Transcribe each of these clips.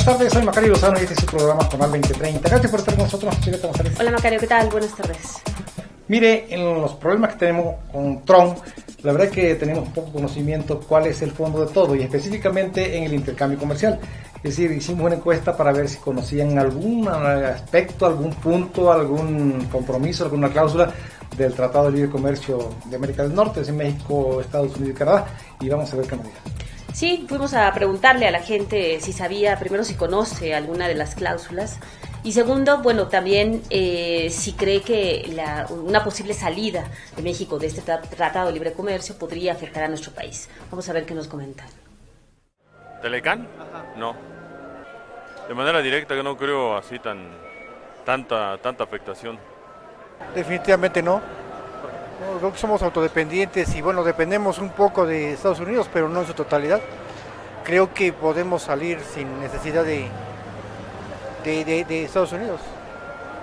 tardes, soy Macario Lozano y este es su programa Jornal 2030. Gracias por estar con nosotros. Hola Macario, ¿qué tal? Buenas tardes. Mire, en los problemas que tenemos con Trump, la verdad es que tenemos poco conocimiento cuál es el fondo de todo y específicamente en el intercambio comercial. Es decir, hicimos una encuesta para ver si conocían algún aspecto, algún punto, algún compromiso, alguna cláusula del Tratado de Libre Comercio de América del Norte, es en México, Estados Unidos y Canadá, y vamos a ver qué nos digan. Sí, fuimos a preguntarle a la gente si sabía, primero si conoce alguna de las cláusulas y segundo, bueno, también si cree que una posible salida de México de este Tratado de Libre Comercio podría afectar a nuestro país. Vamos a ver qué nos comentan. ¿Telecán? No. De manera directa yo no creo así tanta afectación. Definitivamente no. Creo que somos autodependientes y bueno, dependemos un poco de Estados Unidos, pero no en su totalidad. Creo que podemos salir sin necesidad de Estados Unidos.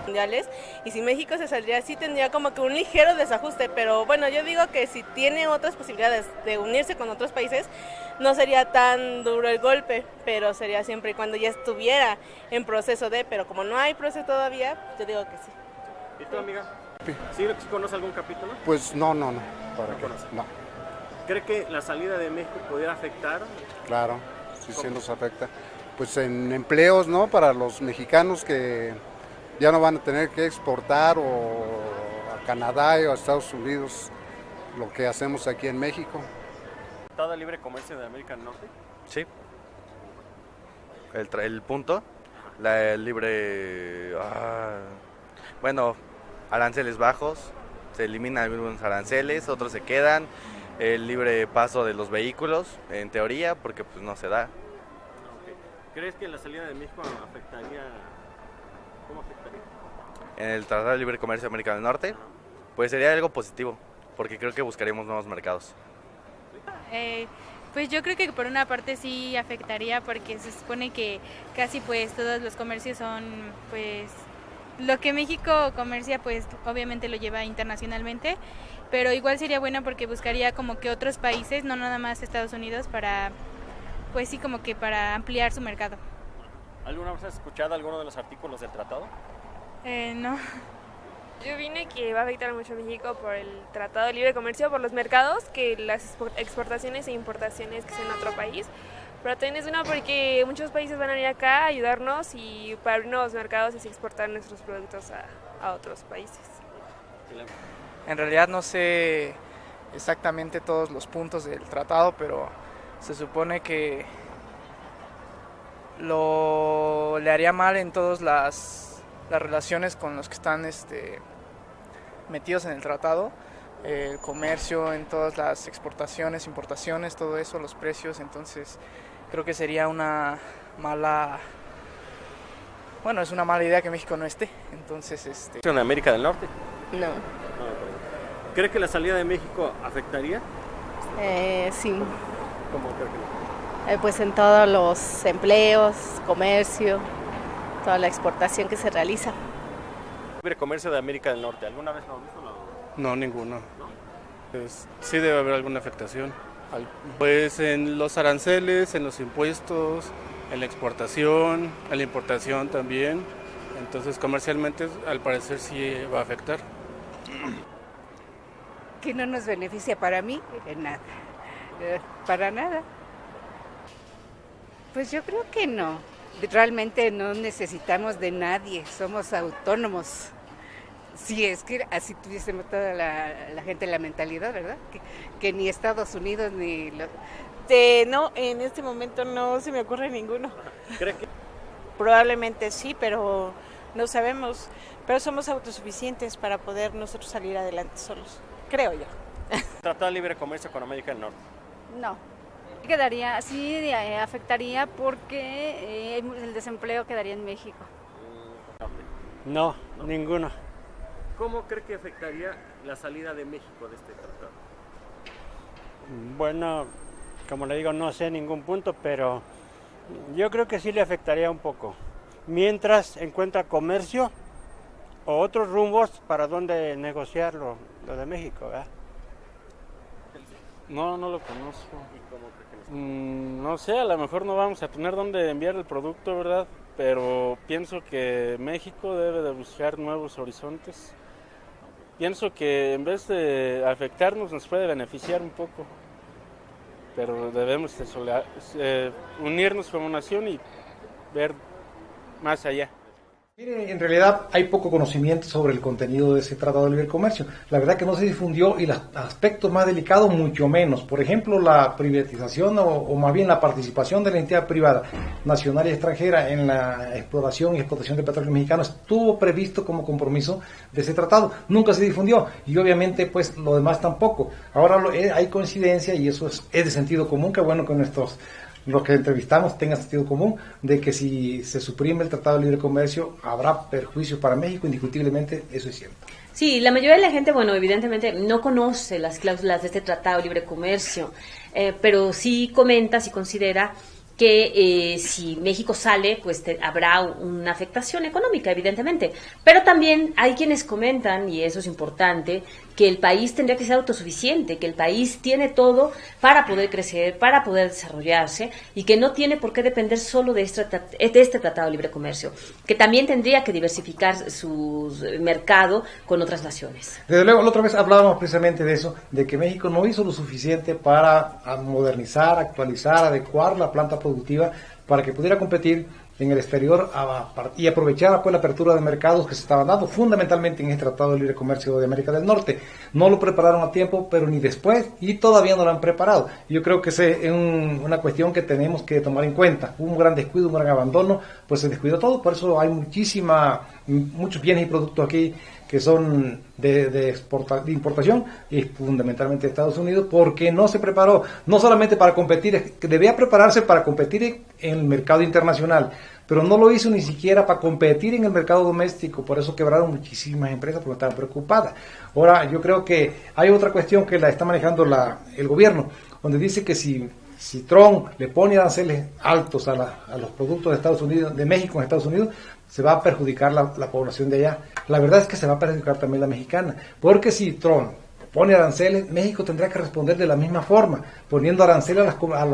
Mundiales, y si México se saldría sí tendría como que un ligero desajuste, pero bueno, yo digo que si tiene otras posibilidades de unirse con otros países, no sería tan duro el golpe, pero sería siempre y cuando ya estuviera en proceso pero como no hay proceso todavía, yo digo que sí. ¿Y tú, amiga? ¿Sí conoce algún capítulo? Pues no. ¿Para ¿No qué? conoce? No. ¿Cree que la salida de México pudiera afectar? Claro, sí nos afecta. Pues en empleos, ¿no? Para los mexicanos que ya no van a tener que exportar o a Canadá o a Estados Unidos lo que hacemos aquí en México. ¿Tratado de Libre Comercio de América del Norte? Sí. El punto, el libre... bueno, aranceles bajos, se eliminan algunos aranceles, otros se quedan, el libre paso de los vehículos, en teoría, porque pues no se da. Okay. ¿Crees que la salida de México afectaría? ¿Cómo afectaría? En el Tratado de Libre Comercio de América del Norte, pues sería algo positivo, porque creo que buscaríamos nuevos mercados. Pues yo creo que por una parte sí afectaría, porque se supone que casi pues todos los comercios son pues... Lo que México comercia, pues obviamente lo lleva internacionalmente, pero igual sería bueno porque buscaría como que otros países, no nada más Estados Unidos, para, pues sí, como que para ampliar su mercado. ¿Alguna vez has escuchado alguno de los artículos del tratado? No. Yo vine que va a afectar mucho a México por el Tratado de Libre Comercio, por los mercados, que las exportaciones e importaciones que sean en otro país. Pero también es bueno porque muchos países van a venir acá a ayudarnos y para abrir nuevos mercados y así exportar nuestros productos a otros países. En realidad no sé exactamente todos los puntos del tratado, pero se supone que le haría mal en todas las relaciones con los que están metidos en el tratado, el comercio, en todas las exportaciones, importaciones, todo eso, los precios. Entonces creo que sería una mala idea que México no esté. Entonces ¿En América del Norte? No. ¿Cree que la salida de México afectaría? Sí. ¿Cómo creo que no? Pues en todos los empleos, comercio, toda la exportación que se realiza. Libre Comercio de América del Norte, ¿alguna vez lo has visto? No, ninguno. ¿No? Pues, sí debe haber alguna afectación. Pues en los aranceles, en los impuestos, en la exportación, en la importación también. Entonces comercialmente al parecer sí va a afectar. Que no nos beneficia para mí, nada. Para nada. Pues yo creo que no. Realmente no necesitamos de nadie, somos autónomos. Sí, es que así tuviésemos toda la gente la mentalidad, ¿verdad? Que ni Estados Unidos ni... No, en este momento no se me ocurre ninguno. ¿Cree que? Probablemente sí, pero no sabemos. Pero somos autosuficientes para poder nosotros salir adelante solos, creo yo. ¿Tratado de Libre Comercio con América del Norte? No. Quedaría, sí, afectaría porque el desempleo quedaría en México. No, ninguno. ¿Cómo cree que afectaría la salida de México de este tratado? Bueno, como le digo, no sé ningún punto, pero yo creo que sí le afectaría un poco. Mientras encuentra comercio o otros rumbos para donde negociar lo de México, ¿verdad? No lo conozco. ¿Y cómo cree que No sé, a lo mejor no vamos a tener dónde enviar el producto, ¿verdad? Pero pienso que México debe de buscar nuevos horizontes. Pienso que en vez de afectarnos nos puede beneficiar un poco, pero debemos unirnos como nación y ver más allá. Mire, en realidad hay poco conocimiento sobre el contenido de ese Tratado de Libre Comercio. La verdad que no se difundió y los aspectos más delicados mucho menos. Por ejemplo, la privatización o más bien la participación de la entidad privada nacional y extranjera en la exploración y explotación de petróleo mexicano estuvo previsto como compromiso de ese tratado. Nunca se difundió y obviamente pues lo demás tampoco. Ahora hay coincidencia y eso es de sentido común. Qué bueno que los que entrevistamos tengan sentido común de que si se suprime el Tratado de Libre Comercio habrá perjuicios para México, indiscutiblemente eso es cierto. Sí, la mayoría de la gente, bueno, evidentemente no conoce las cláusulas de este Tratado de Libre Comercio, pero sí comenta, sí considera que si México sale, pues habrá una afectación económica, evidentemente. Pero también hay quienes comentan, y eso es importante, que el país tendría que ser autosuficiente, que el país tiene todo para poder crecer, para poder desarrollarse, y que no tiene por qué depender solo de este Tratado de Libre Comercio, que también tendría que diversificar su mercado con otras naciones. Desde luego, la otra vez hablábamos precisamente de eso, de que México no hizo lo suficiente para modernizar, actualizar, adecuar la planta productiva para que pudiera competir en el exterior y aprovechar pues la apertura de mercados que se estaban dando fundamentalmente en este Tratado de Libre Comercio de América del Norte. No lo prepararon a tiempo, pero ni después, y todavía no lo han preparado. Yo creo que es una cuestión que tenemos que tomar en cuenta. Hubo un gran descuido, un gran abandono, pues se descuidó todo, por eso hay muchos bienes y productos aquí que son de importación y fundamentalmente de Estados Unidos, porque no se preparó, no solamente para competir, que debía prepararse para competir en el mercado internacional, pero no lo hizo ni siquiera para competir en el mercado doméstico, por eso quebraron muchísimas empresas porque estaban preocupadas. Ahora, yo creo que hay otra cuestión que la está manejando el gobierno, donde dice que si Trump le pone aranceles altos a los productos de Estados Unidos, de México en Estados Unidos, se va a perjudicar la población de allá. La verdad es que se va a perjudicar también la mexicana, porque si Trump pone aranceles, México tendrá que responder de la misma forma, poniendo aranceles a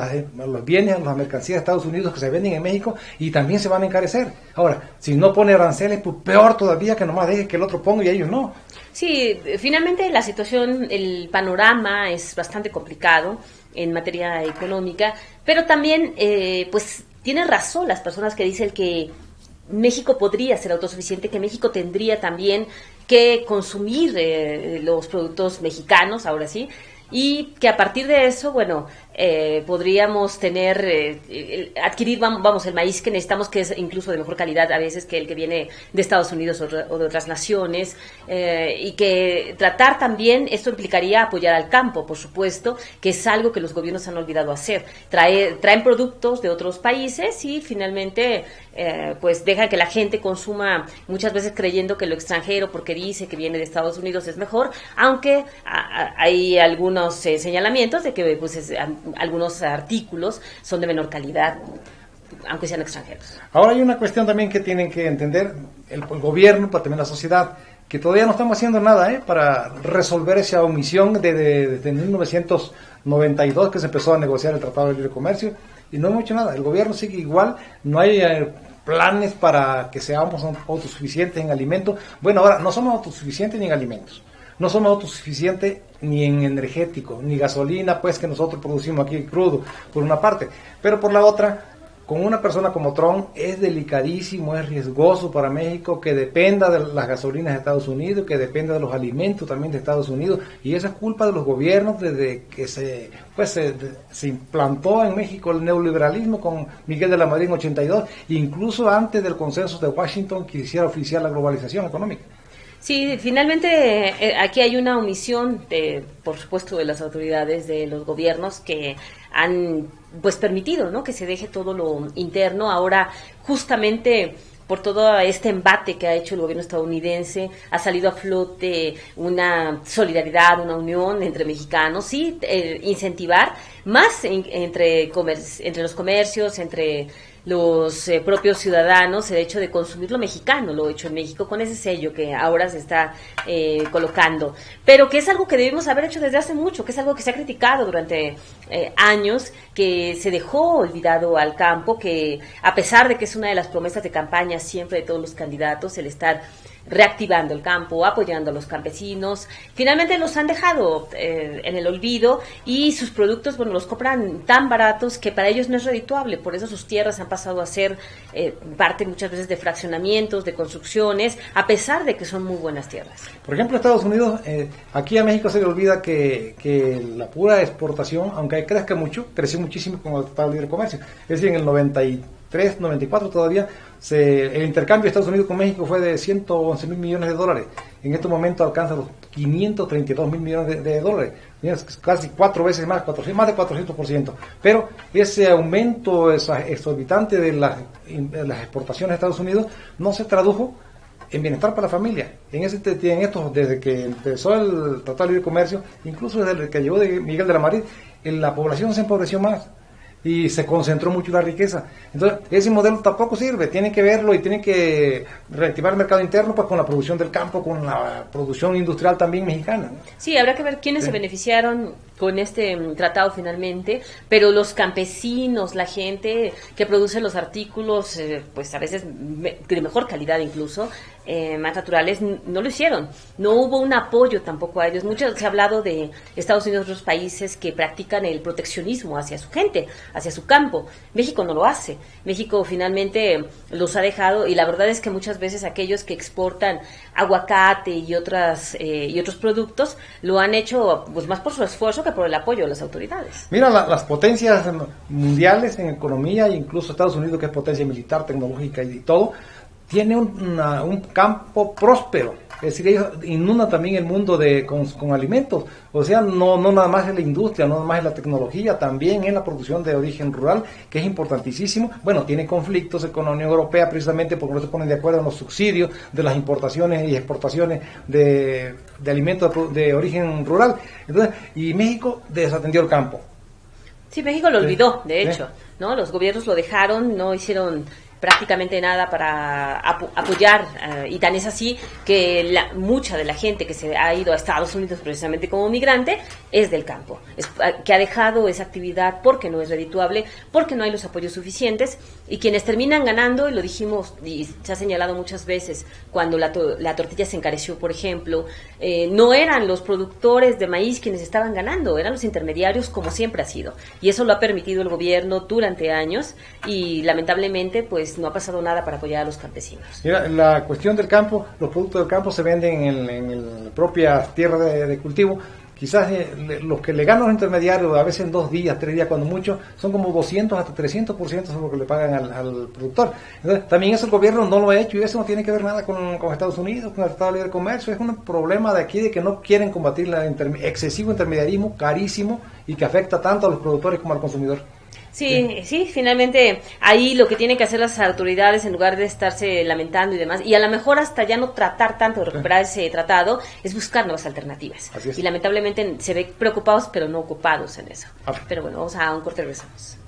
los bienes, a las mercancías de Estados Unidos que se venden en México y también se van a encarecer. Ahora, si no pone aranceles, pues peor todavía, que nomás deje que el otro ponga y ellos no. Sí, finalmente la situación, el panorama es bastante complicado en materia económica, pero también pues tienen razón las personas que dicen que México podría ser autosuficiente, que México tendría también que consumir los productos mexicanos, ahora sí, y que a partir de eso, bueno, podríamos tener, adquirir, vamos, el maíz que necesitamos, que es incluso de mejor calidad a veces que el que viene de Estados Unidos o de otras naciones, y que tratar también, esto implicaría apoyar al campo, por supuesto, que es algo que los gobiernos han olvidado hacer. Traen productos de otros países y finalmente pues dejan que la gente consuma muchas veces creyendo que lo extranjero, porque dice que viene de Estados Unidos, es mejor, aunque hay algunos señalamientos de que pues algunos artículos son de menor calidad, aunque sean extranjeros. Ahora hay una cuestión también que tienen que entender el gobierno, pero también la sociedad, que todavía no estamos haciendo nada para resolver esa omisión desde 1992 que se empezó a negociar el Tratado de Libre Comercio y no hemos hecho nada. El gobierno sigue igual, no hay planes para que seamos autosuficientes en alimentos. Bueno, ahora no somos autosuficientes ni en alimentos. No somos autosuficientes ni en energético, ni gasolina, pues que nosotros producimos aquí crudo, por una parte. Pero por la otra, con una persona como Trump es delicadísimo, es riesgoso para México que dependa de las gasolinas de Estados Unidos, que dependa de los alimentos también de Estados Unidos. Y eso es culpa de los gobiernos desde que se implantó en México el neoliberalismo con Miguel de la Madrid en 82, incluso antes del consenso de Washington que hiciera oficial la globalización económica. Sí, finalmente aquí hay una omisión, por supuesto, de las autoridades, de los gobiernos que han pues permitido, ¿no?, que se deje todo lo interno. Ahora, justamente por todo este embate que ha hecho el gobierno estadounidense, ha salido a flote una solidaridad, una unión entre mexicanos y incentivar más entre los comercios, entre los propios ciudadanos el hecho de consumir lo mexicano, lo hecho en México, con ese sello que ahora se está colocando, pero que es algo que debimos haber hecho desde hace mucho, que es algo que se ha criticado durante años, que se dejó olvidado al campo, que a pesar de que es una de las promesas de campaña siempre de todos los candidatos, el estar reactivando el campo, apoyando a los campesinos, finalmente los han dejado en el olvido y sus productos, bueno, los compran tan baratos que para ellos no es redituable, por eso sus tierras han pasado a ser parte muchas veces de fraccionamientos, de construcciones, a pesar de que son muy buenas tierras. Por ejemplo, Estados Unidos, aquí a México se le olvida que la pura exportación, aunque crezca mucho, creció muchísimo con el Tratado de Libre Comercio, es decir, en el 93, 94 todavía, el intercambio de Estados Unidos con México fue de 111 mil millones de dólares. En este momento alcanza los 532 mil millones de dólares. Casi 4 veces más, más de 400%. Pero ese aumento exorbitante de las exportaciones de Estados Unidos no se tradujo en bienestar para la familia. Desde que empezó el Tratado de Libre Comercio, incluso desde el que llegó de Miguel de la Madrid, la población se empobreció más y se concentró mucho la riqueza. Entonces, ese modelo tampoco sirve, tienen que verlo y tienen que reactivar el mercado interno pues con la producción del campo, con la producción industrial también mexicana. Sí, habrá que ver quiénes se beneficiaron con este tratado finalmente, pero los campesinos, la gente que produce los artículos, pues a veces de mejor calidad incluso, más naturales, no lo hicieron. No hubo un apoyo tampoco a ellos. Mucho se ha hablado de Estados Unidos y otros países que practican el proteccionismo hacia su gente, hacia su campo. México no lo hace. México finalmente los ha dejado y la verdad es que muchas veces aquellos que exportan aguacate y otros productos lo han hecho pues más por su esfuerzo que por el apoyo de las autoridades. Mira, las potencias mundiales en economía, incluso Estados Unidos, que es potencia militar, tecnológica y todo, tiene un campo próspero, es decir, ellos inundan también el mundo con alimentos, o sea, no nada más en la industria, no nada más en la tecnología, también en la producción de origen rural, que es importantísimo. Bueno, tiene conflictos con la Unión Europea precisamente porque no se ponen de acuerdo en los subsidios de las importaciones y exportaciones de alimentos de origen rural. Entonces, y México desatendió el campo. Sí, México lo olvidó, de hecho, ¿no? Los gobiernos lo dejaron, no hicieron prácticamente nada para apoyar, y tan es así que mucha de la gente que se ha ido a Estados Unidos precisamente como migrante es del campo, que ha dejado esa actividad porque no es redituable, porque no hay los apoyos suficientes, y quienes terminan ganando, y lo dijimos y se ha señalado muchas veces, cuando la tortilla se encareció, por ejemplo, no eran los productores de maíz quienes estaban ganando, eran los intermediarios, como siempre ha sido, y eso lo ha permitido el gobierno durante años, y lamentablemente pues no ha pasado nada para apoyar a los campesinos. Mira, la cuestión del campo, los productos del campo se venden en propias tierras de cultivo. Quizás los que le ganan los intermediarios, a veces en 2 días, 3 días, cuando mucho, son como 200 hasta 300% sobre lo que le pagan al productor. Entonces, también eso el gobierno no lo ha hecho, y eso no tiene que ver nada con Estados Unidos, con el Tratado de Libre Comercio. Es un problema de aquí, de que no quieren combatir el excesivo intermediarismo, carísimo, y que afecta tanto a los productores como al consumidor. Sí, finalmente ahí lo que tienen que hacer las autoridades, en lugar de estarse lamentando y demás, y a lo mejor hasta ya no tratar tanto de recuperar ese tratado, es buscar nuevas alternativas. Y lamentablemente se ve preocupados pero no ocupados en eso. Pero bueno, vamos a un corte y regresamos.